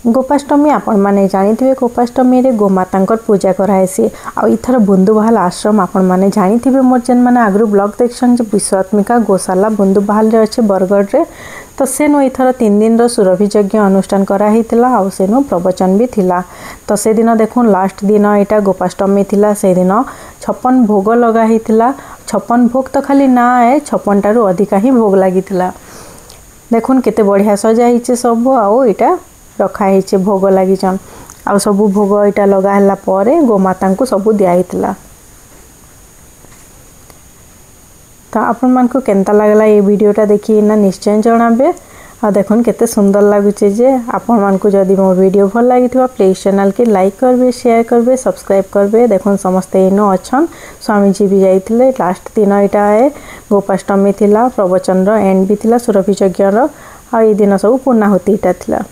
गोपाष्टमी आपण मैंने जानी गोपाष्टमी रे गोमाता पूजा कराएसी आईथर बुंदुबहाल आश्रम आपण मैंने जानी मोर जेन मैंने आगु ब्लॉग देखन विश्वात्मिका गोशाला बुंदुबहाल अच्छे बरगढ़ रे तो सेनु इथर 3 दिन सुरभि यज्ञ अनुष्ठान कराई आउ सेनु प्रवचन भी थिला। तो से दिन देखुन लास्ट दिन यहाँ गोपाष्टमी थिला से दिन 56 भोग लगाई 56 भोग तो खाली ना है 56 टारू अधिका ही भोग लगी देखुन केते बढ़िया सजाई सब आउ इटा रखाई भोग लगी आ सब भोग इटा लगाला गोमाता को सब दिया। तो आपण मान को केंता लागला ये वीडियोटा देखी ना निश्चय जनाबे आ देखुन केते सुंदर लगुचे जे आपण मान को जदि मोर वीडियो भल लागी प्लीज चैनल के लाइक करबे शेयर करबे सब्सक्राइब करबे। देखुन समस्ते इनो अच्छन स्वामी जी भी जाइथिले लास्ट दिन इटा है गोपाष्टमी थिला प्रवचन रो एंड भी थिला सुरभि यज्ञ रो आ ई दिन सब पूर्णाहुति इटा थिला।